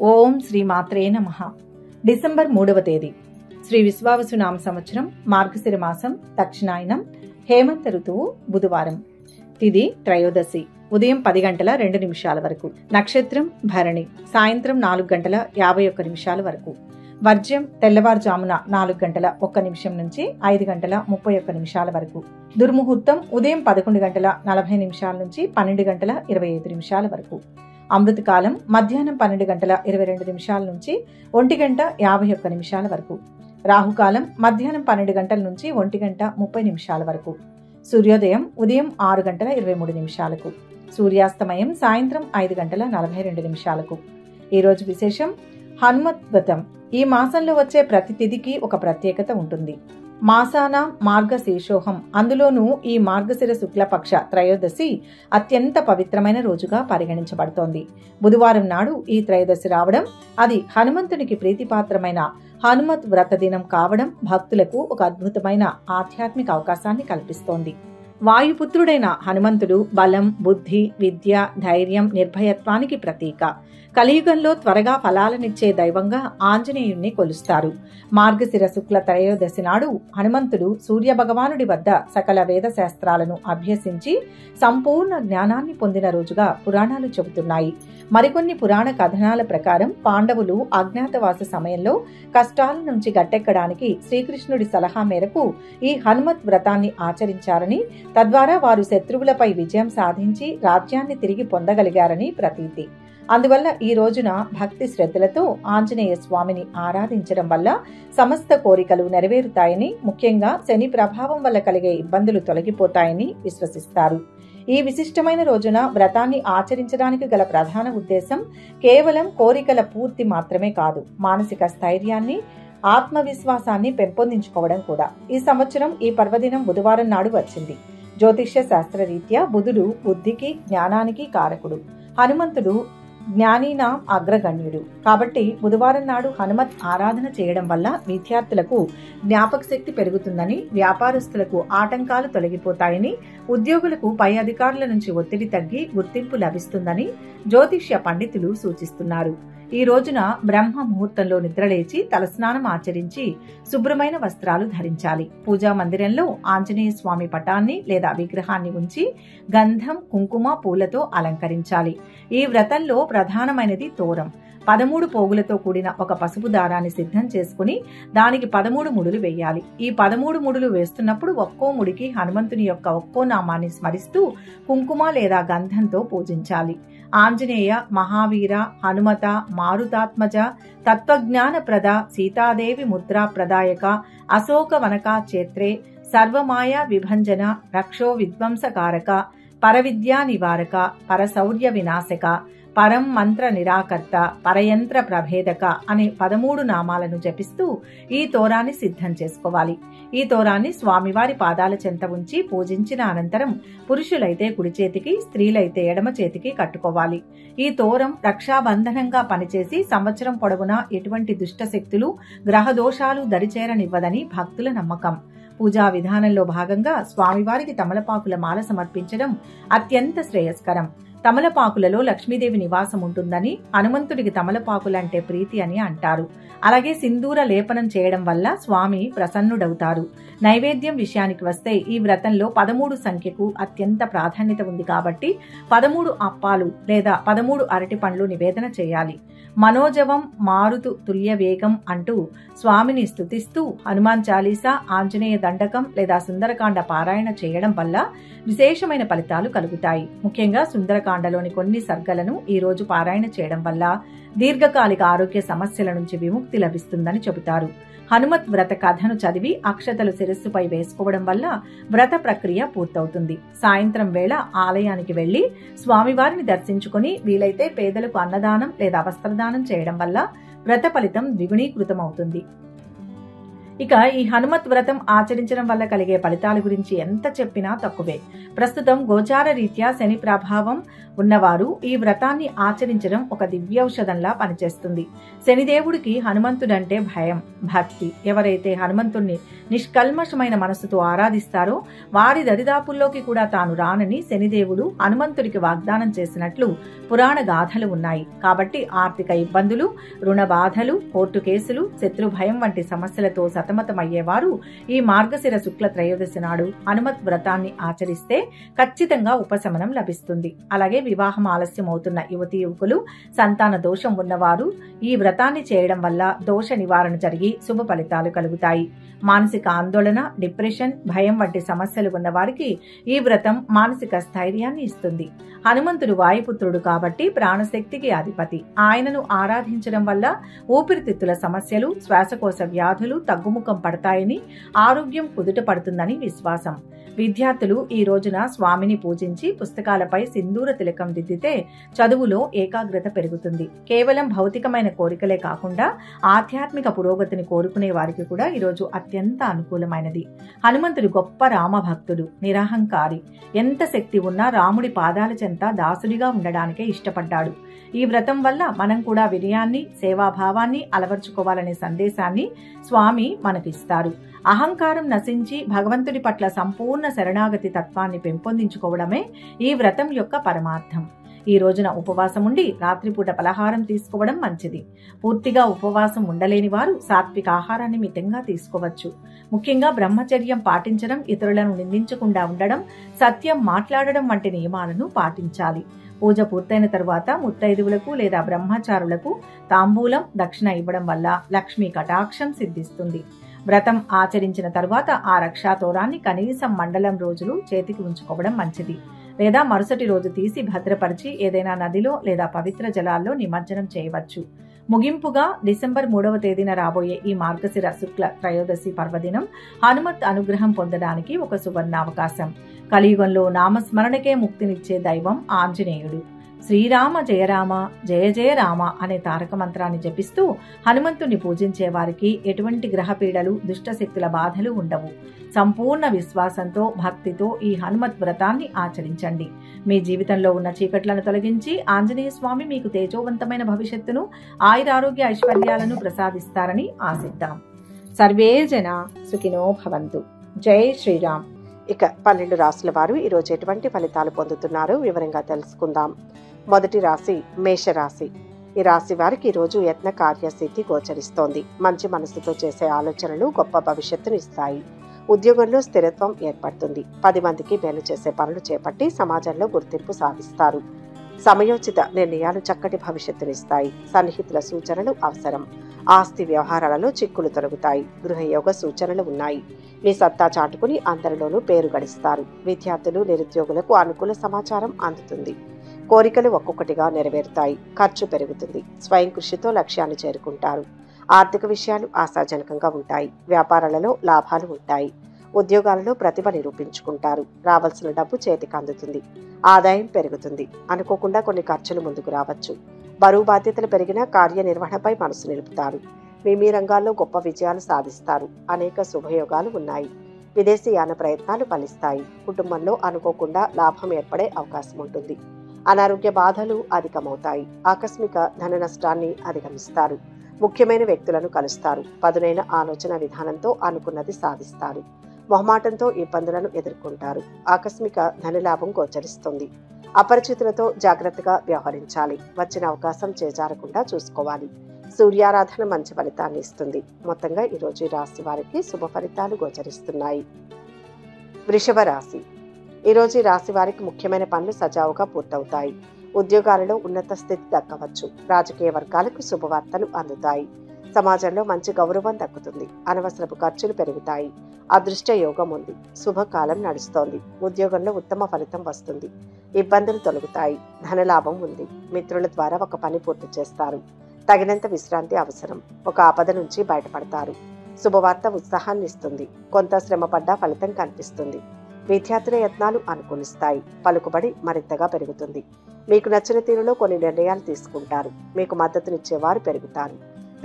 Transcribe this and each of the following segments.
ఓం శ్రీ మాత్రే నమః. డిసెంబర్ 3వ తేదీ శ్రీ విశ్వావసునామ సంవత్సరం మార్గశిర మాసం దక్షిణాయనం హేమంత ఋతువు బుధవారం. తిథి త్రయోదశి ఉదయం 10 గంటల 2 నిమిషాల వరకు. నక్షత్రం భరణి సాయంత్రం 4 గంటల 51 నిమిషాల వరకు. వర్జ్యం తెల్లవారుజామున 4 గంటల 1 నిమిషం నుంచి 5 గంటల 31 నిమిషాల వరకు. దుర్ముహూర్తం ఉదయం 11 గంటల 40 నిమిషాల నుంచి 12 గంటల 25 నిమిషాల వరకు. అమృతకాలం మధ్యాహ్నం 12 గంటల 22 నిమిషాల నుంచి 1 గంట 51 నిమిషాల వరకు. రాహుకాలం మధ్యాహ్నం 12 గంటల నుంచి 1 గంట 30 నిమిషాల వరకు. సూర్యోదయం ఉదయం 6 గంటల 23 నిమిషాలకు. సూర్యాస్తమయం సాయంత్రం 5 గంటల 42 నిమిషాలకు. ఈ రోజు విశేషం హనుమత్ వ్రతం. ఈ మాసంలో వచ్చే ప్రతి తిథికి ఒక ప్రత్యేకత ఉంటుంది. మాసాన మార్గశీర్షోహం, అందులోనూ ఈ మార్గశిర శుక్లపక్ష త్రయోదశి అత్యంత పవిత్రమైన రోజుగా పరిగణించబడుతోంది. బుధవారం నాడు ఈ త్రయోదశి రావడం, అది హనుమంతునికి ప్రీతిపాత్రమైన హనుమత్ వ్రత దినం కావడం భక్తులకు ఒక అద్భుతమైన ఆధ్యాత్మిక అవకాశాన్ని కల్పిస్తోంది. వాయుపుత్రుడైన హనుమంతుడు బలం, బుద్ధి, విద్య, ధైర్యం, నిర్భయత్వానికి ప్రతీక. కలియుగంలో త్వరగా ఫలాలనిచ్చే దైవంగా ఆంజనేయుణ్ణి కొలుస్తారు. మార్గశిర శుక్ల త్రయోదశి నాడు హనుమంతుడు సూర్య భగవానుడి వద్ద సకల వేద శాస్త్రాలను అభ్యసించి సంపూర్ణ జ్ఞానాన్ని పొందిన రోజుగా పురాణాలు చెబుతున్నాయి. మరికొన్ని పురాణ కథనాల ప్రకారం పాండవులు అజ్ఞాతవాస సమయంలో కష్టాల నుంచి గట్టెక్కడానికి శ్రీకృష్ణుడి సలహా మేరకు ఈ హనుమత్ వ్రతాన్ని ఆచరించారని, తద్వారా వారు శత్రువులపై విజయం సాధించి రాజ్యాన్ని తిరిగి పొందగలిగారని ప్రతీతి. అందువల్ల ఈ రోజున భక్తి శ్రద్ధలతో ఆంజనేయ స్వామిని ఆరాధించడం వల్ల సమస్త కోరికలు నెరవేరుతాయని, ముఖ్యంగా శని ప్రభావం వల్ల కలిగే ఇబ్బందులు తొలగిపోతాయని విశ్వసిస్తారు. ఈ విశిష్టమైన రోజున వ్రతాన్ని ఆచరించడానికి గల ప్రధాన ఉద్దేశం కేవలం కోరికల పూర్తి మాత్రమే కాదు, మానసిక స్థైర్యాన్ని, ఆత్మవిశ్వాసాన్ని పెంపొందించుకోవడం కూడా. ఈ సంవత్సరం ఈ పర్వదినం బుధవారం నాడు వచ్చింది. జ్యోతిష్య శాస్త్రరీత్యా బుధుడు బుద్ధికి, జ్ఞానానికి కారకుడు. హనుమంతుడు జ్ఞానీనాం అగ్రగణ్యుడు. కాబట్టి బుధవారం నాడు హనుమత్ ఆరాధన చేయడం వల్ల విద్యార్థులకు జ్ఞాపక శక్తి పెరుగుతుందని, వ్యాపారస్తులకు ఆటంకాలు తొలగిపోతాయని, ఉద్యోగులకు పై అధికారుల నుంచి ఒత్తిడి తగ్గి గుర్తింపు లభిస్తుందని జ్యోతిష్య పండితులు సూచిస్తున్నారు. ఈ రోజున బ్రహ్మ ముహూర్తంలో నిద్రలేచి తలస్నానం ఆచరించి శుభ్రమైన వస్త్రాలు ధరించాలి. పూజా మందిరంలో ఆంజనేయ స్వామి పటాన్ని లేదా విగ్రహాన్ని ఉంచి గంధం, కుంకుమ, పూలతో అలంకరించాలి. ఈ వ్రతంలో ప్రధానమైనది తోరం. 13 పోగులతో కూడిన ఒక పసుపు దారాన్ని సిద్ధం చేసుకుని దానికి 13 ముడులు వేయాలి. ఈ 13 ముడులు వేస్తున్నప్పుడు ఒక్కో ముడికి హనుమంతుని యొక్క ఒక్కో నామాన్ని స్మరిస్తూ కుంకుమ లేదా గంధంతో పూజించాలి. ఆంజనేయ, మహావీర, హనుమత, మారుతాత్మజ, తత్వజ్ఞానప్రద, సీతాదేవి ముద్రా ప్రదాయక, అశోక వనకా చేత్రే, సర్వమాయ విభంజన, రక్షో విధ్వంసకారక, పరవిద్యా నివారక, పరశౌర్య వినాశక, పరం మంత్ర నిరాకర్త, పరయంత్ర ప్రభేదక అనే 13 నామాలను జపిస్తూ ఈ తోరాన్ని సిద్ధం చేసుకోవాలి. ఈ తోరాన్ని స్వామివారి పాదాల చెంత ఉంచి పూజించిన అనంతరం పురుషులైతే కుడి చేతికి, స్త్రీలైతే ఎడమ చేతికి కట్టుకోవాలి. ఈ తోరం రక్షాబంధనంగా పనిచేసి సంవత్సరం పొడవునా ఎటువంటి దుష్టశక్తులు, గ్రహదోషాలు దరిచేరనివ్వదని భక్తుల నమ్మకం. పూజా విధానంలో భాగంగా స్వామివారికి తమలపాకుల మాల సమర్పించడం అత్యంత శ్రేయస్కరం. తమలపాకులలో లక్ష్మీదేవి నివాసం ఉంటుందని, హనుమంతుడికి తమలపాకులంటే ప్రీతి అని అంటారు. అలాగే సింధూర లేపనం చేయడం వల్ల స్వామి ప్రసన్నుడవుతారు. నైవేద్యం విషయానికి వస్తే ఈ వ్రతంలో 13 సంఖ్యకు అత్యంత ప్రాధాన్యత ఉంది కాబట్టి 13 అప్పాలు లేదా 13 అరటి పండ్లు నివేదన చేయాలి. మనోజవం మారుతు తుల్య వేగం అంటూ స్వామిని స్తుతిస్తూ హనుమాన్ చాలీసా, ఆంజనేయ దండకం లేదా సుందరకాండ పారాయణ చేయడం వల్ల విశేషమైన ఫలితాలు కలుగుతాయి. ముఖ్యంగా సుందరకాండలోని కొన్ని సర్గలను ఈ రోజు పారాయణ చేయడం వల్ల దీర్ఘకాలిక ఆరోగ్య సమస్యల నుంచి విముక్తి లభిస్తుందని చెబుతారు. హనుమత్ వ్రత కథను చదివి అక్షతలు శిరస్సుపై వేసుకోవడం వల్ల వ్రత ప్రక్రియ పూర్తవుతుంది. సాయంత్రం వేళ ఆలయానికి వెళ్లి స్వామివారిని దర్శించుకుని వీలైతే పేదలకు అన్నదానం లేదా వస్త్రదానం చేయడం వల్ల వ్రత ఫలితం ద్విగుణీకృతమవుతుంది. ఇక ఈ హనుమత్ వ్రతం ఆచరించడం వల్ల కలిగే ఫలితాల గురించి ఎంత చెప్పినా తక్కువే. ప్రస్తుతం గోచార రీత్యా శని ప్రభావం ఉన్నవారు ఈ వ్రతాన్ని ఆచరించడం ఒక దివ్యౌషధంలా పనిచేస్తుంది. శనిదేవుడికి హనుమంతుడంటే భయం, భక్తి. ఎవరైతే హనుమంతుణ్ణి నిష్కల్మషమైన మనస్సుతో ఆరాధిస్తారో వారి దరిదాపుల్లోకి కూడా తాను రానని శనిదేవుడు హనుమంతుడికి వాగ్దానం చేసినట్లు పురాణ గాథలు ఉన్నాయి. కాబట్టి ఆర్థిక ఇబ్బందులు, రుణ బాధలు, కోర్టు కేసులు, శత్రు భయం వంటి సమస్యలతో సతమతమయ్యేవారు ఈ మార్గశిర శుక్ల త్రయోదశి నాడు హనుమత్ వ్రతాన్ని ఆచరిస్తే ఖచ్చితంగా ఉపశమనం లభిస్తుంది. అలాగే వివాహం ఆలస్యం అవుతున్న యువతీ యువకులు, సంతాన దోషం ఉన్నవారు ఈ వ్రతాన్ని చేయడం వల్ల దోష నివారణ జరిగి శుభ ఫలితాలు కలుగుతాయి. మానసిక ఆందోళన, డిప్రెషన్, భయం వంటి సమస్యలు ఉన్న వారికి ఈ వ్రతం మానసిక స్థైర్యాన్ని ఇస్తుంది. హనుమంతుడు వాయుపుత్రుడు కాబట్టి ప్రాణశక్తికి అధిపతి. ఆయనను ఆరాధించడం వల్ల ఊపిరితిత్తుల సమస్యలు, శ్వాసకోశ వ్యాధులు తగ్గుముఖం పడతాయని, ఆరోగ్యం కుదుట పడుతుందని విశ్వాసం. విద్యార్థులు ఈ రోజున స్వామిని పూజించి పుస్తకాలపై సింధూర తిలకం దిద్దితే చదువులో ఏకాగ్రత పెరుగుతుంది. కేవలం భౌతికమైన కోరికలే కాకుండా ఆధ్యాత్మిక పురోగతిని కోరుకునే వారికి కూడా ఈరోజు అత్యంత అనుకూలమైనది. హనుమంతుడు గొప్ప రామభక్తుడు, నిరహంకారి. ఎంత శక్తి ఉన్నా రాముడి పాదాల చెంత దాసుడిగా ఉండడానికే ఇష్టపడ్డాడు. ఈ వ్రతం వల్ల మనం కూడా వినయాన్ని, సేవాభావాన్ని అలవర్చుకోవాలనే సందేశాన్ని స్వామి మనకిస్తారు. అహంకారం నశించి భగవంతుడి పట్ల సంపూర్ణ శరణాగతి తత్వాన్ని పెంపొందించుకోవడమే ఈ వ్రతం యొక్క పరమార్థం. ఈ రోజున ఉపవాసం ఉండి రాత్రిపూట పలహారం తీసుకోవడం మంచిది. పూర్తిగా ఉపవాసం ఉండలేని వారు సాత్విక ఆహారాన్ని మితంగా తీసుకోవచ్చు. ముఖ్యంగా బ్రహ్మచర్యం పాటించడం, ఇతరులను నిందించకుండా ఉండడం, సత్యం మాట్లాడడం వంటి నియమాలను పాటించాలి. పూజ పూర్తయిన తరువాత ముత్తైదువులకు లేదా బ్రహ్మచారులకు తాంబూలం, దక్షిణ ఇవ్వడం వల్ల లక్ష్మీ కటాక్షం సిద్ధిస్తుంది. వ్రతం ఆచరించిన తరువాత ఆ రక్షాతోరాన్ని కనీసం మండలం రోజులు చేతికి ఉంచుకోవడం మంచిది. లేదా మరుసటి రోజు తీసి భద్రపరిచి ఏదైనా నదిలో లేదా పవిత్ర జలాల్లో నిమజ్జనం చేయవచ్చు. ముగింపుగా డిసెంబర్ 3వ తేదీన రాబోయే ఈ మార్గశిర శుక్ల త్రయోదశి పర్వదినం హనుమత్ అనుగ్రహం పొందడానికి ఒక సువర్ణావకాశం. కలియుగంలో నామస్మరణకే ముక్తినిచ్చే దైవం ఆంజనేయుడు. శ్రీరామ జయ రామ, జయ జయ రామ అనే తారక మంత్రాన్ని జపిస్తూ హనుమంతుణ్ణి పూజించే వారికి ఎటువంటి గ్రహపీడలు, దుష్టశక్తుల బాధలు ఉండవు. సంపూర్ణ విశ్వాసంతో, భక్తితో ఈ హనుమత్ వ్రతాన్ని ఆచరించండి. మీ జీవితంలో ఉన్న చీకట్లను తొలగించి ఆంజనేయ స్వామి మీకు తేజోవంతమైన భవిష్యత్తును, ఆయురారోగ్య ఐశ్వర్యాలను ప్రసాదిస్తారని ఆశిద్దాం. సర్వే జన సుఖినో భవంతు. జై శ్రీరామ్. ఇక 12 రాశుల వారు ఈరోజు ఎటువంటి ఫలితాలు పొందుతున్నారో వివరంగా తెలుసుకుందాం. మొదటి రాశి మేషరాశి. ఈ రాశి వారికి ఈరోజు యత్న కార్యసిద్ధి గోచరిస్తోంది. మంచి మనసుతో చేసే ఆలోచనలు గొప్ప భవిష్యత్తును ఇస్తాయి. ఉద్యోగంలో స్థిరత్వం ఏర్పడుతుంది. 10 మందికి మేలు చేసే పనులు చేపట్టి సమాజంలో గుర్తింపు సాధిస్తారు. సమయోచిత నిర్ణయాలు చక్కటి భవిష్యత్తునిస్తాయి. సన్నిహితుల సూచనలు అవసరం. ఆస్తి వ్యవహారాలలో చిక్కులు తొలగుతాయి. గృహయోగ సూచనలు ఉన్నాయి. మీ సత్తా చాటుకుని అందరిలోనూ పేరు గడిస్తారు. విద్యార్థులు, నిరుద్యోగులకు అనుకూల సమాచారం అందుతుంది. కోరికలు ఒక్కొక్కటిగా నెరవేరుతాయి. ఖర్చు పెరుగుతుంది. స్వయం కృషితో లక్ష్యాన్ని చేరుకుంటారు. ఆర్థిక విషయాలు ఆశాజనకంగా ఉంటాయి. వ్యాపారాలలో లాభాలు ఉంటాయి. ఉద్యోగాలలో ప్రతిభ నిరూపించుకుంటారు. రావాల్సిన డబ్బు చేతికి అందుతుంది. ఆదాయం పెరుగుతుంది. అనుకోకుండా కొన్ని ఖర్చులు ముందుకు రావచ్చు. బరువు బాధ్యతలు పెరిగిన కార్యనిర్వహణపై మనసు నిలుపుతారు. మీ రంగాల్లో గొప్ప విజయాలు సాధిస్తారు. అనేక శుభయోగాలు ఉన్నాయి. విదేశీయాన ప్రయత్నాలు ఫలిస్తాయి. కుటుంబంలో అనుకోకుండా లాభం ఏర్పడే అవకాశం ఉంటుంది. అనారోగ్య బాధలు అధికమవుతాయి. ఆకస్మిక ధన నష్టాన్ని అధిగమిస్తారు. ముఖ్యమైన వ్యక్తులను కలుస్తారు. పదునైన ఆలోచన విధానంతో అనుకున్నది సాధిస్తారు. మొహమాటంతో ఇబ్బందులను ఎదుర్కొంటారు. ఆకస్మిక ధనలాభం గోచరిస్తుంది. అపరిచితులతో జాగ్రత్తగా వ్యవహరించాలి. వచ్చిన అవకాశం చేజారకుండా చూసుకోవాలి. సూర్యారాధన మంచి ఫలితాన్ని ఇస్తుంది. మొత్తంగా ఈరోజు ఈ రాశి వారికి శుభ ఫలితాలు గోచరిస్తున్నాయి. వృషభ రాశి. ఈరోజు ఈ రాశి వారికి ముఖ్యమైన పనులు సజావుగా పూర్తవుతాయి. ఉద్యోగాలలో ఉన్నత స్థితి దక్కవచ్చు. రాజకీయ వర్గాలకు శుభవార్తలు అందుతాయి. సమాజంలో మంచి గౌరవం దక్కుతుంది. అనవసరపు ఖర్చులు పెరుగుతాయి. అదృష్ట యోగం ఉంది. శుభకాలం నడుస్తోంది. ఉద్యోగంలో ఉత్తమ ఫలితం వస్తుంది. ఇబ్బందులు తొలగుతాయి. ధనలాభం ఉంది. మిత్రుల ద్వారా ఒక పని పూర్తి చేస్తారు. తగినంత విశ్రాంతి అవసరం. ఒక ఆపద నుంచి బయటపడతారు. శుభవార్త ఉత్సాహాన్ని ఇస్తుంది. కొంత శ్రమపడ్డా ఫలితం కనిపిస్తుంది. విద్యార్థుల యత్నాలు అనుకూలిస్తాయి. పలుకుబడి మరింతగా పెరుగుతుంది. మీకు నచ్చిన తీరులో కొన్ని నిర్ణయాలు తీసుకుంటారు. మీకు మద్దతునిచ్చేవారు పెరుగుతారు.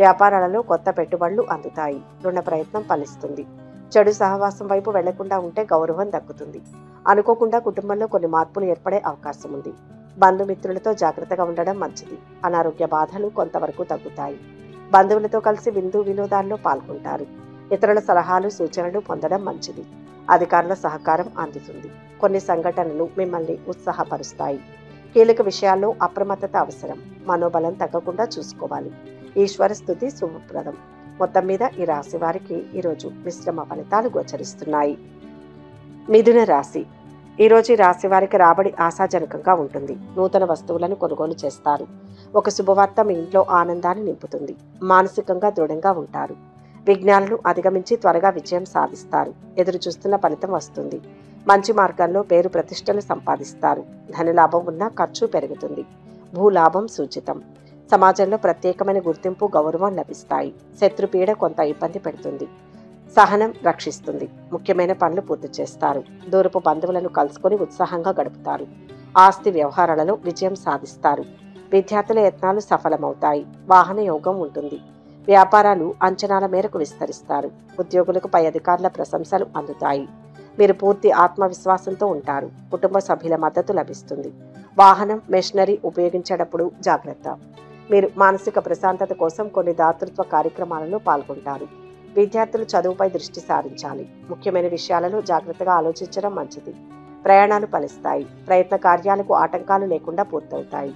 వ్యాపారాలలో కొత్త పెట్టుబడులు అందుతాయి. రుణ ప్రయత్నం ఫలిస్తుంది. చెడు సహవాసం వైపు వెళ్లకుండా ఉంటే గౌరవం దక్కుతుంది. అనుకోకుండా కుటుంబంలో కొన్ని మార్పులు ఏర్పడే అవకాశం ఉంది. బంధుమిత్రులతో జాగ్రత్తగా ఉండడం మంచిది. అనారోగ్య బాధలు కొంతవరకు తగ్గుతాయి. బంధువులతో కలిసి వినోదాల్లో పాల్గొంటారు. ఇతరుల సలహాలు సూచనలు పొందడం మంచిది. అధికారుల సహకారం అందుతుంది. కొన్ని సంఘటనలు మిమ్మల్ని ఉత్సాహపరుస్తాయి. కీలక విషయాల్లో అప్రమత్తత అవసరం. మనోబలం తగ్గకుండా చూసుకోవాలి. ఈశ్వర స్తుతి శుభప్రదం. మొత్తం మీద ఈ రాశి వారికి ఈరోజు మిశ్రమ ఫలితాలు గోచరిస్తున్నాయి. మిథున రాశి. ఈరోజు ఈ రాశి వారికి రాబడి ఆశాజనకంగా ఉంటుంది. నూతన వస్తువులను కొనుగోలు చేస్తారు. ఒక శుభవార్త మీ ఇంట్లో ఆనందాన్ని నింపుతుంది. మానసికంగా దృఢంగా ఉంటారు. విఘ్నాలను అధిగమించి త్వరగా విజయం సాధిస్తారు. ఎదురు చూస్తున్న ఫలితం వస్తుంది. మంచి మార్గాల్లో పేరు ప్రతిష్టలు సంపాదిస్తారు. ధనలాభం ఉన్నా ఖర్చు పెరుగుతుంది. భూలాభం సూచితం. సమాజంలో ప్రత్యేకమైన గుర్తింపు గౌరవం లభిస్తాయి. శత్రుపీడ కొంత ఇబ్బంది పెడుతుంది. సహనం రక్షిస్తుంది. ముఖ్యమైన పనులు పూర్తి చేస్తారు. దూరపు బంధువులను కలుసుకొని ఉత్సాహంగా గడుపుతారు. ఆస్తి వ్యవహారాలలో విజయం సాధిస్తారు. విద్యార్థుల యత్నాలు సఫలమవుతాయి. వాహన యోగం ఉంటుంది. వ్యాపారాలు అంచనాల మేరకు విస్తరిస్తారు. ఉద్యోగులకు పై అధికారుల ప్రశంసలు అందుతాయి. మీరు పూర్తి ఆత్మవిశ్వాసంతో ఉంటారు. కుటుంబ సభ్యుల మద్దతు లభిస్తుంది. వాహనం మెషినరీ ఉపయోగించేటప్పుడు జాగ్రత్త. మీరు మానసిక ప్రశాంతత కోసం కొన్ని దాతృత్వ కార్యక్రమాలలో పాల్గొంటారు. విద్యార్థులు చదువుపై దృష్టి సారించాలి. ముఖ్యమైన విషయాలను జాగ్రత్తగా ఆలోచించడం మంచిది. ప్రయాణాలు ఫలిస్తాయి. ప్రయత్న కార్యాలకు ఆటంకాలు లేకుండా పూర్తవుతాయి.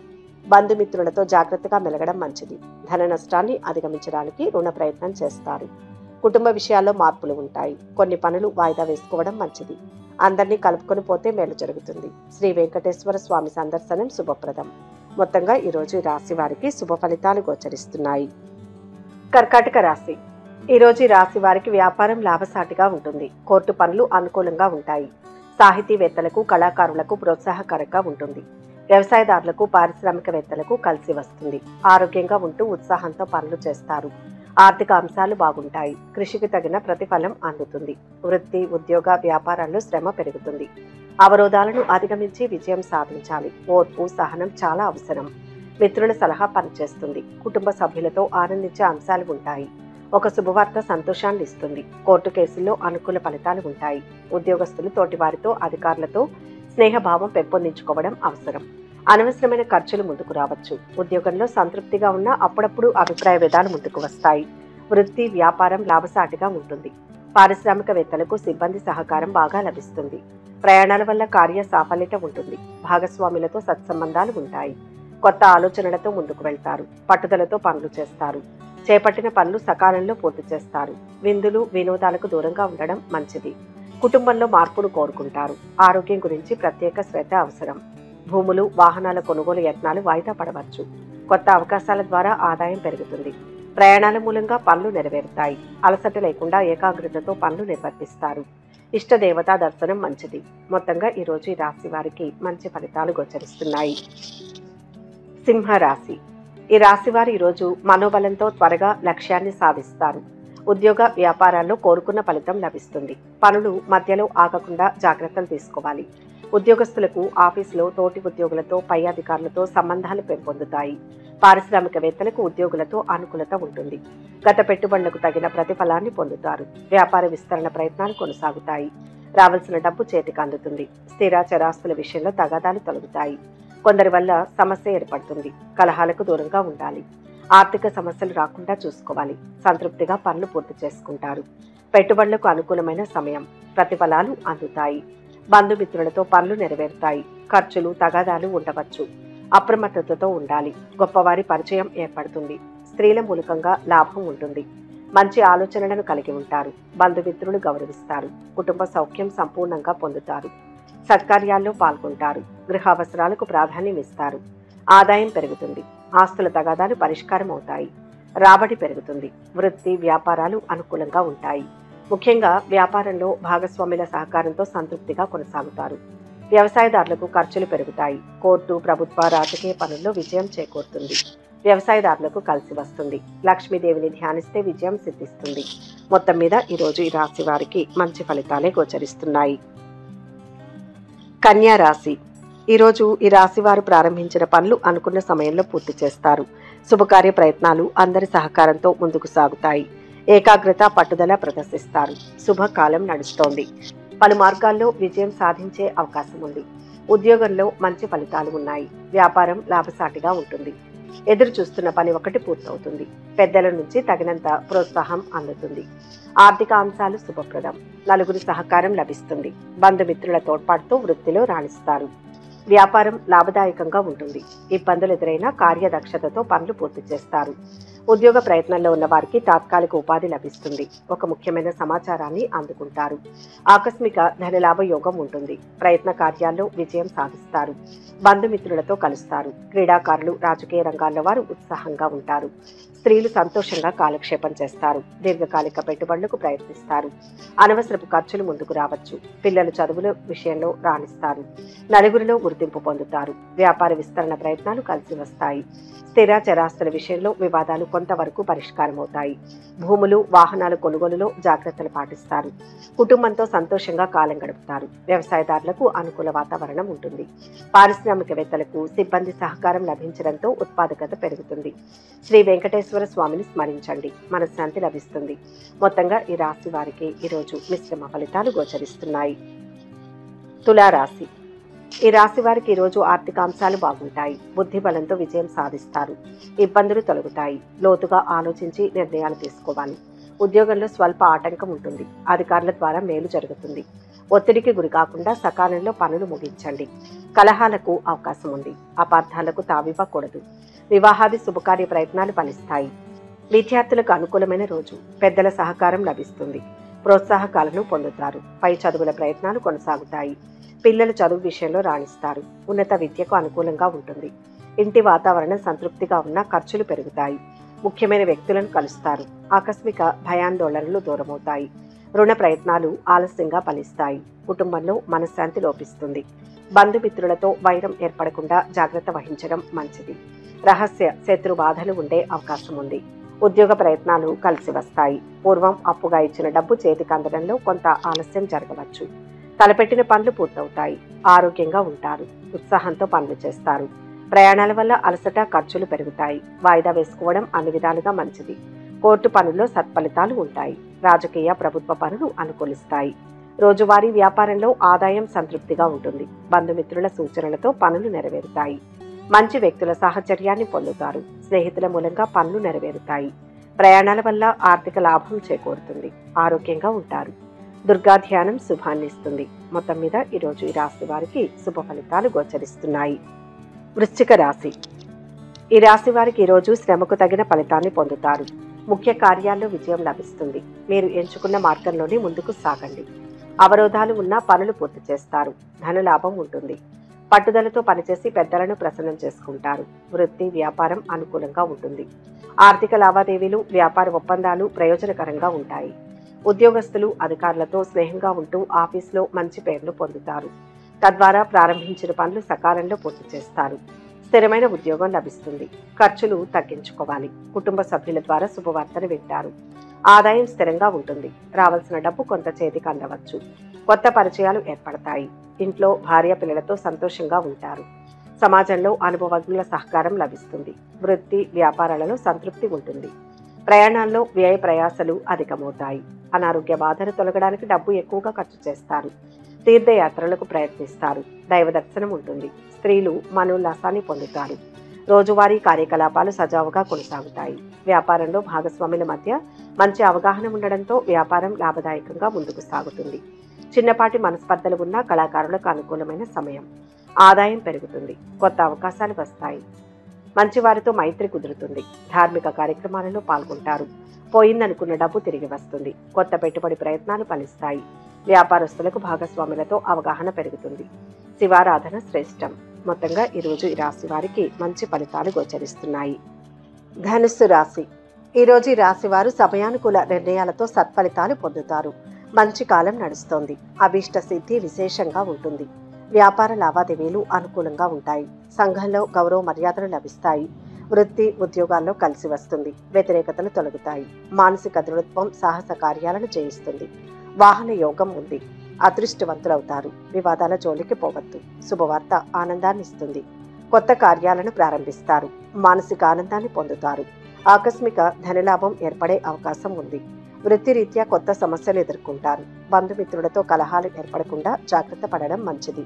బంధుమిత్రులతో జాగ్రత్తగా మెలగడం మంచిది. ధన నష్టాన్ని అధిగమించడానికి రుణ ప్రయత్నం చేస్తారు. కుటుంబ విషయాల్లో మార్పులు ఉంటాయి. కొన్ని పనులు వాయిదా వేసుకోవడం మంచిది. అందరినీ కలుపుకొని పోతే మేలు జరుగుతుంది. శ్రీ వెంకటేశ్వర స్వామి సందర్శనం శుభప్రదం. మొత్తంగా ఈరోజు ఈ రాశి వారికి శుభ ఫలితాలు గోచరిస్తున్నాయి. కర్కాటక రాశి. ఈరోజు ఈ రాశి వారికి వ్యాపారం లాభసాటిగా ఉంటుంది. కోర్టు పనులు అనుకూలంగా ఉంటాయి. సాహితీవేత్తలకు కళాకారులకు ప్రోత్సాహకరంగా ఉంటుంది. వ్యవసాయదారులకు పారిశ్రామికవేత్తలకు కలిసి వస్తుంది. ఆరోగ్యంగా ఉంటూ ఉత్సాహంతో పనులు చేస్తారు. ఆర్థిక అంశాలు బాగుంటాయి. కృషికి తగిన ప్రతిఫలం అందుతుంది. వృత్తి ఉద్యోగ వ్యాపారాల్లో శ్రమ పెరుగుతుంది. అవరోధాలను అధిగమించి విజయం సాధించాలి. ఓర్పు సహనం చాలా అవసరం. మిత్రుల సలహా పనిచేస్తుంది. కుటుంబ సభ్యులతో ఆనందించే అంశాలు ఉంటాయి. ఒక శుభవార్త సంతోషాన్ని ఇస్తుంది. కోర్టు కేసుల్లో అనుకూల ఫలితాలు ఉంటాయి. ఉద్యోగస్తులు తోటివారితో అధికారులతో స్నేహభావం పెంపొందించుకోవడం అవసరం. అనవసరమైన ఖర్చులు ముందుకు రావచ్చు. ఉద్యోగంలో సంతృప్తిగా ఉన్న అప్పుడప్పుడు అభిప్రాయ భేదాలు ముందుకు వస్తాయి. వృత్తి వ్యాపారం లాభసాటిగా ఉంటుంది. పారిశ్రామికవేత్తలకు సిబ్బంది సహకారం బాగా లభిస్తుంది. ప్రయాణాల వల్ల కార్య సాఫల్యత ఉంటుంది. భాగస్వాములతో సత్సంబంధాలు ఉంటాయి. కొత్త ఆలోచనలతో ముందుకు వెళ్తారు. పట్టుదలతో పనులు చేస్తారు. చేపట్టిన పనులు సకాలంలో పూర్తి చేస్తారు. విందులు వినోదాలకు దూరంగా ఉండడం మంచిది. కుటుంబంలో మార్పును కోరుకుంటారు. ఆరోగ్యం గురించి ప్రత్యేక శ్రద్ధ అవసరం. భూములు వాహనాల కొనుగోలు యత్నాలు వాయిదా పడవచ్చు. కొత్త అవకాశాల ద్వారా ఆదాయం పెరుగుతుంది. ప్రయాణాల మూలంగా పనులు నెరవేరుతాయి. అలసట లేకుండా ఏకాగ్రతతో పనులు నిర్వర్తిస్తారు. ఇష్టదేవతా దర్శనం మంచిది. మొత్తంగా ఈరోజు ఈ రాశి వారికి మంచి ఫలితాలు గోచరిస్తున్నాయి. సింహరాశి. ఈ రాశి వారు ఈరోజు మనోబలంతో త్వరగా లక్ష్యాన్ని సాధిస్తారు. ఉద్యోగ వ్యాపారాల్లో కోరుకున్న ఫలితం లభిస్తుంది. పనులు మధ్యలో ఆగకుండా జాగ్రత్తలు తీసుకోవాలి. ఉద్యోగస్తులకు ఆఫీసులో తోటి ఉద్యోగులతో పై అధికారులతో సంబంధాలు పెంపొందుతాయి. పారిశ్రామికవేత్తలకు ఉద్యోగులతో అనుకూలత ఉంటుంది. గత పెట్టుబడులకు తగిన ప్రతిఫలాన్ని పొందుతారు. వ్యాపార విస్తరణ ప్రయత్నాలు కొనసాగుతాయి. రావాల్సిన డబ్బు చేతికి అందుతుంది. స్థిర చరాస్తుల విషయంలో తగాదాలు తొలగుతాయి. కొందరి వల్ల సమస్య ఏర్పడుతుంది. కలహాలకు దూరంగా ఉండాలి. ఆర్థిక సమస్యలు రాకుండా చూసుకోవాలి. సంతృప్తిగా పనులు పూర్తి చేసుకుంటారు. పెట్టుబడులకు అనుకూలమైన సమయం. ప్రతిఫలాలు అందుతాయి. బంధుమిత్రులతో పనులు నెరవేరుతాయి. ఖర్చులు తగాదాలు ఉండవచ్చు. అప్రమత్తతతో ఉండాలి. గొప్పవారి పరిచయం ఏర్పడుతుంది. స్త్రీల మూలకంగా లాభం ఉంటుంది. మంచి ఆలోచనలను కలిగి ఉంటారు. బంధుమిత్రులు గౌరవిస్తారు. కుటుంబ సౌఖ్యం సంపూర్ణంగా పొందుతారు. సత్కార్యాల్లో పాల్గొంటారు. గృహ అవసరాలకు ప్రాధాన్యం ఇస్తారు. ఆదాయం పెరుగుతుంది. ఆస్తుల తగాదాలు పరిష్కారం అవుతాయి. రాబడి పెరుగుతుంది. వృత్తి వ్యాపారాలు అనుకూలంగా ఉంటాయి. ముఖ్యంగా వ్యాపారంలో భాగస్వాముల సహకారంతో సంతృప్తిగా కొనసాగుతారు. వ్యవసాయదారులకు ఖర్చులు పెరుగుతాయి. కోర్టు ప్రభుత్వ రాజకీయ పనుల్లో విజయం చేకూరుతుంది. వ్యవసాయదారులకు కలిసి వస్తుంది. లక్ష్మీదేవిని ధ్యానిస్తే విజయం సిద్ధిస్తుంది. మొత్తం మీద ఈరోజు ఈ రాశి వారికి మంచి ఫలితాలే గోచరిస్తున్నాయి. కన్యా రాశి. ఈరోజు ఈ రాశి వారు ప్రారంభించిన పనులు అనుకున్న సమయంలో పూర్తి చేస్తారు. శుభకార్య ప్రయత్నాలు అందరి సహకారంతో ముందుకు సాగుతాయి. ఏకాగ్రత, పట్టుదల ప్రదర్శిస్తారు. శుభకాలం నడుస్తోంది. పలు మార్గాల్లో విజయం సాధించే అవకాశం ఉంది. ఉద్యోగంలో మంచి ఫలితాలు ఉన్నాయి. వ్యాపారం లాభసాటిగా ఉంటుంది. ఎదురు చూస్తున్న పని ఒకటి పూర్తవుతుంది. పెద్దల నుంచి తగినంత ప్రోత్సాహం అందుతుంది. ఆర్థిక అంశాలు శుభప్రదం. నలుగురి సహకారం లభిస్తుంది. బంధుమిత్రుల తోడ్పాటుతో వృత్తిలో రాణిస్తారు. వ్యాపారం లాభదాయకంగా ఉంటుంది. ఇబ్బందులు ఎదురైనా కార్యదక్షతతో పనులు పూర్తి చేస్తారు. ఉద్యోగ ప్రయత్నంలో ఉన్న వారికి తాత్కాలిక ఉపాధి లభిస్తుంది. ఒక ముఖ్యమైన సమాచారాన్ని అందుకుంటారు. ఆకస్మిక ధనలాభ యోగం ఉంటుంది. ప్రయత్న కార్యాల్లో విజయం సాధిస్తారు. బంధుమిత్రులతో కలుస్తారు. క్రీడాకారులు, రాజకీయ రంగాల్లో వారు ఉత్సాహంగా ఉంటారు. స్త్రీలు సంతోషంగా కాలక్షేపం చేస్తారు. దీర్ఘకాలిక పెట్టుబడులకు ప్రయత్నిస్తారు. అనవసరపు ఖర్చులు ముందుకు రావచ్చు. పిల్లలు చదువుల విషయంలో రాణిస్తారు. నలుగురిలో గుర్తింపు పొందుతారు. వ్యాపార విస్తరణ ప్రయత్నాలు కలిసి వస్తాయి. స్థిర చరాస్తుల విషయంలో వివాదాలు కొంతవరకు పరిష్కారమవుతాయి. భూములు, వాహనాల కొనుగోలులో జాగ్రత్తలు పాటిస్తారు. కుటుంబంతో సంతోషంగా కాలం గడుపుతారు. వ్యవసాయదారులకు అనుకూల వాతావరణం ఉంటుంది. పారిశ్రామికవేత్తలకు సిబ్బంది సహకారం లభించడంతో ఉత్పాదకత పెరుగుతుంది. శ్రీ వెంకటేశ్వర స్వామిని స్మరించండి. మనశ్శాంతి లభిస్తుంది. మొత్తంగా ఈ రాశి వారికి ఈరోజు మిశ్రమ ఫలితాలు గోచరిస్తున్నాయి. తులారాశి. ఈ రాశి వారికి ఈరోజు ఆర్థిక అంశాలు బాగుంటాయి. బుద్ధి బలంతో విజయం సాధిస్తారు. ఇబ్బందులు తొలగుతాయి. లోతుగా ఆలోచించి నిర్ణయాలు తీసుకోవాలి. ఉద్యోగంలో స్వల్ప ఆటంకం ఉంటుంది. అధికారుల ద్వారా మేలు జరుగుతుంది. ఒత్తిడికి గురి కాకుండా సకాలంలో పనులు ముగించండి. కలహాలకు అవకాశం ఉంది. అపార్థాలకు తావివ్వకూడదు. వివాహాది శుభకార్య ప్రయత్నాలు ఫలిస్తాయి. విద్యార్థులకు అనుకూలమైన రోజు. పెద్దల సహకారం లభిస్తుంది. ప్రోత్సాహకాలను పొందుతారు. పై చదువుల ప్రయత్నాలు కొనసాగుతాయి. పిల్లలు చదువు విషయంలో రాణిస్తారు. ఉన్నత విద్యకు అనుకూలంగా ఉంటుంది. ఇంటి వాతావరణం సంతృప్తిగా ఉన్నా ఖర్చులు పెరుగుతాయి. ముఖ్యమైన వ్యక్తులను కలుస్తారు. ఆకస్మిక భయాందోళనలు దూరమవుతాయి. రుణ ప్రయత్నాలు ఆలస్యంగా ఫలిస్తాయి. కుటుంబంలో మనశ్శాంతి లోపిస్తుంది. బంధుమిత్రులతో వైరం ఏర్పడకుండా జాగ్రత్త వహించడం మంచిది. రహస్య శత్రు బాధలు ఉండే అవకాశం ఉంది. ఉద్యోగ ప్రయత్నాలు కలిసి వస్తాయి. పూర్వం అప్పుగా ఇచ్చిన డబ్బు చేతికి అందడంలో కొంత ఆలస్యం జరగవచ్చు. తలపెట్టిన పనులు పూర్తవుతాయి. ఆరోగ్యంగా ఉంటారు. ఉత్సాహంతో పనులు చేస్తారు. ప్రయాణాల వల్ల అలసట, ఖర్చులు పెరుగుతాయి. వాయిదా వేసుకోవడం అన్ని విధాలుగా మంచిది. కోర్టు పనుల్లో సత్ఫలితాలు ఉంటాయి. రాజకీయ, ప్రభుత్వ పనులు అనుకూలిస్తాయి. రోజువారీ వ్యాపారంలో ఆదాయం సంతృప్తిగా ఉంటుంది. బంధుమిత్రుల సూచనలతో పనులు నెరవేరుతాయి. మంచి వ్యక్తుల సాహచర్యాన్ని పొందుతారు. స్నేహితుల మూలంగా పనులు నెరవేరుతాయి. ప్రయాణాల వల్ల ఆర్థిక లాభం చేకూరుతుంది. ఆరోగ్యంగా ఉంటారు. దుర్గా ధ్యానం శుభాన్ని ఇస్తుంది. మొత్తం మీద ఈరోజు ఈ రాశి వారికి శుభ ఫలితాలు గోచరిస్తున్నాయి. వృశ్చిక రాశి. ఈ రాశి వారికి ఈరోజు శ్రమకు తగిన ఫలితాన్ని పొందుతారు. ముఖ్య కార్యాల్లో విజయం లభిస్తుంది. మీరు ఎంచుకున్న మార్గంలోనే ముందుకు సాగండి. అవరోధాలు ఉన్నా పనులు పూర్తి చేస్తారు. ధనలాభం ఉంటుంది. పట్టుదలతో పనిచేసి పెద్దలను ప్రసన్నం చేసుకుంటారు. వృత్తి, వ్యాపారం అనుకూలంగా ఉంటుంది. ఆర్థిక లావాదేవీలు, వ్యాపార ఒప్పందాలు ప్రయోజనకరంగా ఉంటాయి. ఉద్యోగస్తులు అధికారులతో స్నేహంగా ఉంటూ ఆఫీసులో మంచి పేరును పొందుతారు. తద్వారా ప్రారంభించిన పనులు సకాలంలో పూర్తి చేస్తారు. స్థిరమైన ఉద్యోగం లభిస్తుంది. ఖర్చులు తగ్గించుకోవాలి. కుటుంబ సభ్యుల ద్వారా శుభవార్తను వింటారు. ఆదాయం స్థిరంగా ఉంటుంది. రావాల్సిన డబ్బు కొంత చేతికి అందవచ్చు. కొత్త పరిచయాలు ఏర్పడతాయి. ఇంట్లో భార్య పిల్లలతో సంతోషంగా ఉంటారు. సమాజంలో అనుభవజ్ఞుల సహకారం లభిస్తుంది. వృత్తి, వ్యాపారాలలో సంతృప్తి ఉంటుంది. ప్రయాణాల్లో వ్యయ ప్రయాసలు అధికమవుతాయి. అనారోగ్య బాధలు తొలగడానికి డబ్బు ఎక్కువగా ఖర్చు చేస్తారు. తీర్థయాత్రలకు ప్రయత్నిస్తారు. దైవ దర్శనం ఉంటుంది. స్త్రీలు మనోల్లాసాన్ని పొందుతారు. రోజువారీ కార్యకలాపాలు సజావుగా కొనసాగుతాయి. వ్యాపారంలో భాగస్వాముల మధ్య మంచి అవగాహన ఉండడంతో వ్యాపారం లాభదాయకంగా ముందుకు సాగుతుంది. చిన్నపాటి మనస్పర్ధలు ఉన్న కళాకారులకు అనుకూలమైన సమయం. ఆదాయం పెరుగుతుంది. కొత్త అవకాశాలు వస్తాయి. మంచివారితో మైత్రి కుదురుతుంది. ధార్మిక కార్యక్రమాలలో పాల్గొంటారు. పోయిందనుకున్న డబ్బు తిరిగి వస్తుంది. కొత్త పెట్టుబడి ప్రయత్నాలు ఫలిస్తాయి. వ్యాపారస్తులకు భాగస్వాములతో అవగాహన పెరుగుతుంది. శివారాధన శ్రేష్టం. మొత్తంగా ఈరోజు ఈ రాశి వారికి మంచి ఫలితాలు గోచరిస్తున్నాయి. ధనుస్సు రాశి. ఈరోజు ఈ రాశి వారు సమయానుకూల నిర్ణయాలతో సత్ఫలితాలు పొందుతారు. మంచి కాలం నడుస్తోంది. అభీష్ట సిద్ధి విశేషంగా ఉంటుంది. వ్యాపార లావాదేవీలు అనుకూలంగా ఉంటాయి. సంఘంలో గౌరవ మర్యాదలు లభిస్తాయి. వృత్తి, ఉద్యోగాల్లో కలిసి వస్తుంది. వ్యతిరేకతలు తొలగుతాయి. మానసిక దృఢత్వం సాహస కార్యాలను చేయిస్తుంది. వాహన యోగం ఉంది. అదృష్టవంతులవుతారు. వివాదాల జోలికి పోవద్దు. శుభవార్త ఆనందాన్ని ఇస్తుంది. కొత్త కార్యాలను ప్రారంభిస్తారు. మానసిక ఆనందాన్ని పొందుతారు. ఆకస్మిక ధనలాభం ఏర్పడే అవకాశం ఉంది. వృత్తిరీత్యా కొత్త సమస్యలు ఎదుర్కొంటారు. బంధుమిత్రులతో కలహాలు ఏర్పడకుండా జాగ్రత్త పడడం మంచిది.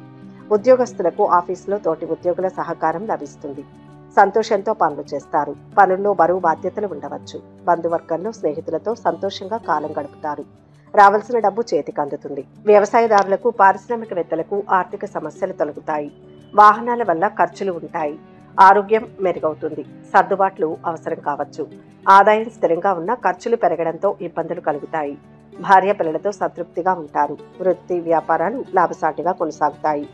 ఉద్యోగస్తులకు ఆఫీసులో తోటి ఉద్యోగుల సహకారం లభిస్తుంది. సంతోషంతో పనులు చేస్తారు. పనుల్లో బరువు బాధ్యతలు ఉండవచ్చు. బంధువర్గంలో స్నేహితులతో సంతోషంగా కాలం గడుపుతారు. రావాల్సిన డబ్బు చేతికి అందుతుంది. వ్యవసాయదారులకు, పారిశ్రామికవేత్తలకు ఆర్థిక సమస్యలు తొలగుతాయి. వాహనాల వల్ల ఖర్చులు ఉంటాయి. ఆరోగ్యం మెరుగవుతుంది. సర్దుబాట్లు అవసరం కావచ్చు. ఆదాయం స్థిరంగా ఉన్న ఖర్చులు పెరగడంతో ఇబ్బందులు కలుగుతాయి. భార్య పిల్లలతో సంతృప్తిగా ఉంటారు. వృత్తి వ్యాపారాలు లాభసాటిగా కొనసాగుతాయి.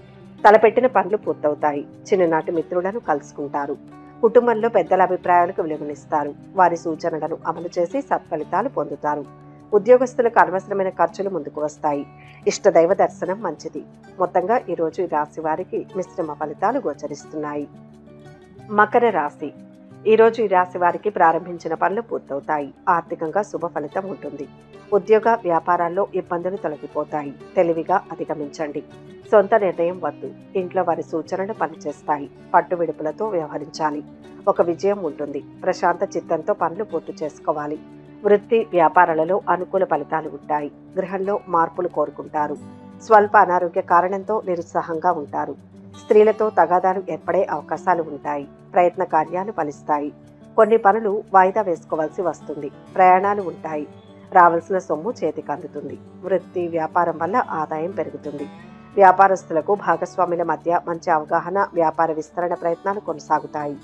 తలపెట్టిన పనులు పూర్తవుతాయి. చిన్ననాటి మిత్రులను కలుసుకుంటారు. కుటుంబంలో పెద్దల అభిప్రాయాలకు విలువనిస్తారు. వారి సూచనలను అమలు చేసి సత్ఫలితాలు పొందుతారు. ఉద్యోగస్తులకు అనవసరమైన ఖర్చులు ముందుకు వస్తాయి. ఇష్టదైవ దర్శనం మంచిది. మొత్తంగా ఈరోజు ఈ రాశి వారికి మిశ్రమ ఫలితాలు గోచరిస్తున్నాయి. మకర రాశి. ఈరోజు ఈ రాశి వారికి ప్రారంభించిన పనులు పూర్తవుతాయి. ఆర్థికంగా శుభ ఫలితం ఉంటుంది. ఉద్యోగ వ్యాపారాల్లో ఇబ్బందులు తొలగిపోతాయి. తెలివిగా అధిగమించండి. సొంత నిర్ణయం వద్దు. ఇంట్లో వారి సూచనలు పనిచేస్తాయి. పట్టు విడుపులతో వ్యవహరించాలి. ఒక విజయం ఉంటుంది. ప్రశాంత చిత్తంతో పనులు పూర్తి చేసుకోవాలి. వృత్తి వ్యాపారాలలో అనుకూల ఫలితాలు ఉంటాయి. గృహంలో మార్పులు కోరుకుంటారు. స్వల్ప అనారోగ్య కారణంతో నిరుత్సాహంగా ఉంటారు. స్త్రీలతో తగాదాలు ఏర్పడే అవకాశాలు ఉంటాయి. ప్రయత్న కార్యాలు ఫలిస్తాయి. కొన్ని పనులు వాయిదా వేసుకోవాల్సి వస్తుంది. ప్రయాణాలు ఉంటాయి. రావాల్సిన సొమ్ము చేతికి అందుతుంది. వృత్తి వ్యాపారం వల్ల ఆదాయం పెరుగుతుంది. వ్యాపారస్తులకు భాగస్వాముల మధ్య మంచి అవగాహన, వ్యాపార విస్తరణ ప్రయత్నాలు కొనసాగుతాయి.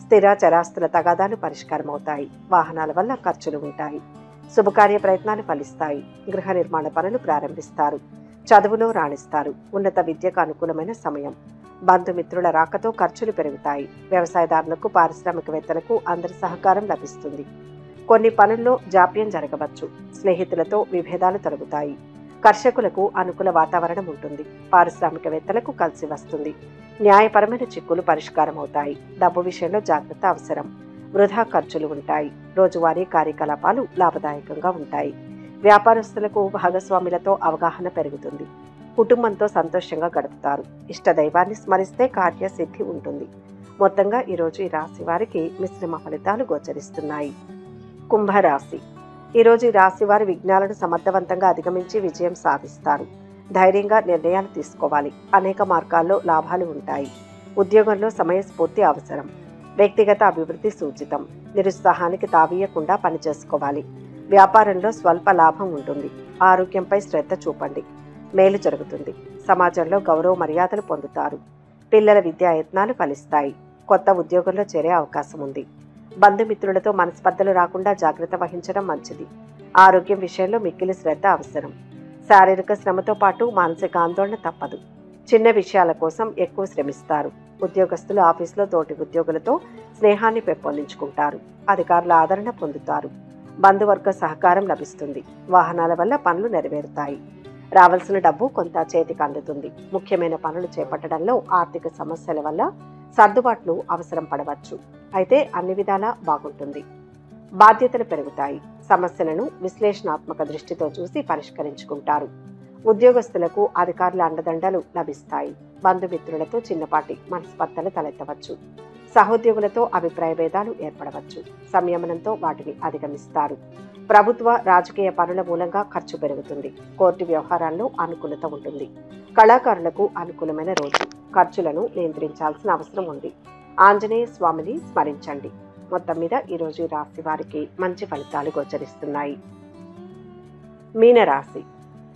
స్థిర చరాస్తుల తగాదాలు పరిష్కారం అవుతాయి. వాహనాల వల్ల ఖర్చులు ఉంటాయి. శుభకార్య ప్రయత్నాలు ఫలిస్తాయి. గృహ నిర్మాణ పనులు ప్రారంభిస్తారు. చదువులో రాణిస్తారు. ఉన్నత విద్యకు అనుకూలమైన సమయం. బంధుమిత్రుల రాకతో ఖర్చులు పెరుగుతాయి. వ్యవసాయదారులకు, పారిశ్రామికవేత్తలకు అందరి సహకారం లభిస్తుంది. కొన్ని పనుల్లో జాప్యం జరగవచ్చు. స్నేహితులతో విభేదాలు తొలగుతాయి. కర్షకులకు అనుకూల వాతావరణం ఉంటుంది. పారిశ్రామికవేత్తలకు కలిసి వస్తుంది. న్యాయపరమైన చిక్కులు పరిష్కారం అవుతాయి. డబ్బు విషయంలో జాగ్రత్త అవసరం. వృధా ఖర్చులు ఉంటాయి. రోజువారీ కార్యకలాపాలు లాభదాయకంగా ఉంటాయి. వ్యాపారస్తులకు భాగస్వాములతో అవగాహన పెరుగుతుంది. కుటుంబంతో సంతోషంగా గడుపుతారు. ఇష్టదైవాన్ని స్మరిస్తే కార్యసిద్ధి ఉంటుంది. మొత్తంగా ఈరోజు ఈ రాశి వారికి మిశ్రమ ఫలితాలు గోచరిస్తున్నాయి. కుంభరాశి. ఈరోజు ఈ రాశి వారి విఘ్నాలను సమర్థవంతంగా అధిగమించి విజయం సాధిస్తారు. ధైర్యంగా నిర్ణయాలు తీసుకోవాలి. అనేక మార్గాల్లో లాభాలు ఉంటాయి. ఉద్యోగంలో సమయస్ఫూర్తి అవసరం. వ్యక్తిగత అభివృద్ధి సూచితం. నిరుత్సాహానికి తావీయకుండా పనిచేసుకోవాలి. వ్యాపారంలో స్వల్ప లాభం ఉంటుంది. ఆరోగ్యంపై శ్రద్ధ చూపండి. మేలు జరుగుతుంది. సమాజంలో గౌరవ మర్యాదలు పొందుతారు. పిల్లల విద్యాయత్నాలు ఫలిస్తాయి. కొత్త ఉద్యోగంలో చేరే అవకాశం ఉంది. బంధుమిత్రులతో మనస్పర్ధలు రాకుండా జాగ్రత్త వహించడం మంచిది. ఆరోగ్యం విషయంలో మిక్కిలి శ్రద్ధ అవసరం. శారీరక శ్రమతో పాటు మానసిక ఆందోళన తప్పదు. చిన్న విషయాల కోసం ఎక్కువ శ్రమిస్తారు. ఉద్యోగస్తులు ఆఫీసులో తోటి ఉద్యోగులతో స్నేహాన్ని పెంపొందించుకుంటారు. అధికారుల ఆదరణ పొందుతారు. బంధువర్గ సహకారం లభిస్తుంది. వాహనాల వల్ల పనులు నెరవేరుతాయి. రావాల్సిన డబ్బు కొంత చేతికి అందుతుంది. ముఖ్యమైన పనులు చేపట్టడంలో ఆర్థిక సమస్యల వల్ల సర్దుబాట్లు అవసరం పడవచ్చు. అయితే అన్ని విధాలా బాగుంటుంది. బాధ్యతలు పెరుగుతాయి. సమస్యలను విశ్లేషణాత్మక దృష్టితో చూసి పరిష్కరించుకుంటారు. ఉద్యోగస్తులకు అధికారుల అండదండలు లభిస్తాయి. బంధుమిత్రులతో చిన్నపాటి మనస్పర్ధలు తలెత్తవచ్చు. సహోద్యోగులతో అభిప్రాయ భేదాలు ఏర్పడవచ్చు. సంయమనంతో వాటిని అధిగమిస్తారు. ప్రభుత్వ రాజకీయ పనుల మూలంగా ఖర్చు పెరుగుతుంది. కోర్టు వ్యవహారాల్లో అనుకూలత ఉంటుంది. కళాకారులకు అనుకూలమైన రోజు. ఖర్చులను నియంత్రించాల్సిన అవసరం ఉంది. ఆంజనేయ స్వామిని స్మరించండి. మొత్తం మీద ఈరోజు రాశి వారికి మంచి ఫలితాలు గోచరిస్తున్నాయి. మీనరాశి.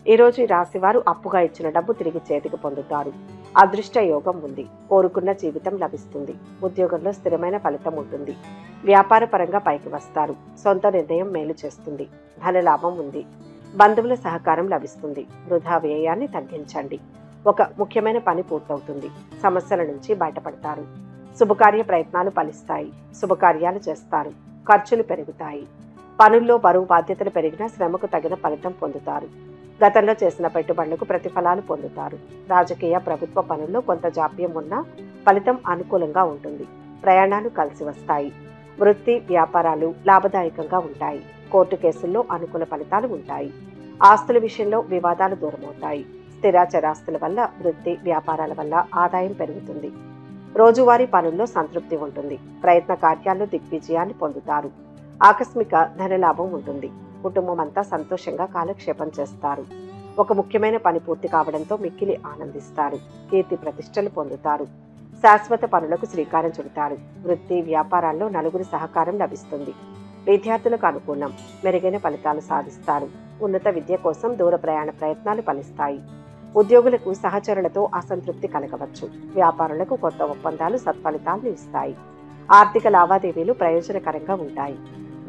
ఈరోజు ఈ రాశి వారు అప్పుగా ఇచ్చిన డబ్బు తిరిగి చేతికి పొందుతారు. అదృష్ట యోగం ఉంది. కోరుకున్న జీవితం లభిస్తుంది. ఉద్యోగంలో స్థిరమైన ఫలితం ఉంటుంది. వ్యాపార పరంగా పైకి వస్తారు. సొంత నిర్ణయం మేలు చేస్తుంది. ధనలాభం ఉంది. బంధువుల సహకారం లభిస్తుంది. వృధా వ్యయాన్ని తగ్గించండి. ఒక ముఖ్యమైన పని పూర్తవుతుంది. సమస్యల నుంచి బయటపడతారు. శుభకార్య ప్రయత్నాలు ఫలిస్తాయి. శుభకార్యాలు చేస్తారు. ఖర్చులు పెరుగుతాయి. పనుల్లో బరువు బాధ్యతలు పెరిగినా శ్రమకు తగిన ఫలితం పొందుతారు. గతంలో చేసిన పెట్టుబడులకు ప్రతిఫలాలు పొందుతారు. రాజకీయ ప్రభుత్వ పనుల్లో కొంత జాప్యం ఉన్నా ఫలితం అనుకూలంగా ఉంటుంది. ప్రయాణాలు కలిసి వస్తాయి. వృత్తి వ్యాపారాలు లాభదాయకంగా ఉంటాయి. కోర్టు కేసుల్లో అనుకూల ఫలితాలు ఉంటాయి. ఆస్తుల విషయంలో వివాదాలు దూరమవుతాయి. స్థిర చరాస్తుల వల్ల వృత్తి వ్యాపారాల వల్ల ఆదాయం పెరుగుతుంది. రోజువారీ పనుల్లో సంతృప్తి ఉంటుంది. ప్రయత్న కార్యాల్లో దిగ్విజయాన్ని పొందుతారు. ఆకస్మిక ధనలాభం ఉంటుంది. కుటుంబం అంతా సంతోషంగా కాలక్షేపం చేస్తారు. ఒక ముఖ్యమైన పని పూర్తి కావడంతో మిక్కిలి ఆనందిస్తారు. కీర్తి ప్రతిష్టలు పొందుతారు. శాశ్వత పనులకు శ్రీకారం చుడతారు. వృత్తి వ్యాపారాల్లో నలుగురి సహకారం లభిస్తుంది. విద్యార్థులకు అనుకూలం. మెరుగైన ఫలితాలు సాధిస్తారు. ఉన్నత విద్య కోసం దూర ప్రయాణ ప్రయత్నాలు ఫలిస్తాయి. ఉద్యోగులకు సహచరులతో అసంతృప్తి కలగవచ్చు. వ్యాపారులకు కొత్త ఒప్పందాలు సత్ఫలితాలను ఇస్తాయి. ఆర్థిక లావాదేవీలు ప్రయోజనకరంగా ఉంటాయి.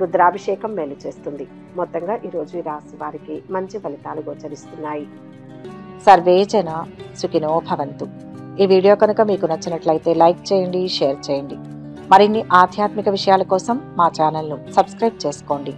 రుద్రాభిషేకం మేలు చేస్తుంది. మొత్తంగా ఈరోజు ఈ రాశి వారికి మంచి ఫలితాలు గోచరిస్తున్నాయి. సర్వే జన సుఖినో భవంతు. ఈ వీడియో కనుక మీకు నచ్చినట్లయితే లైక్ చేయండి, షేర్ చేయండి. మరిన్ని ఆధ్యాత్మిక విషయాల కోసం మా ఛానల్ను సబ్స్క్రైబ్ చేసుకోండి.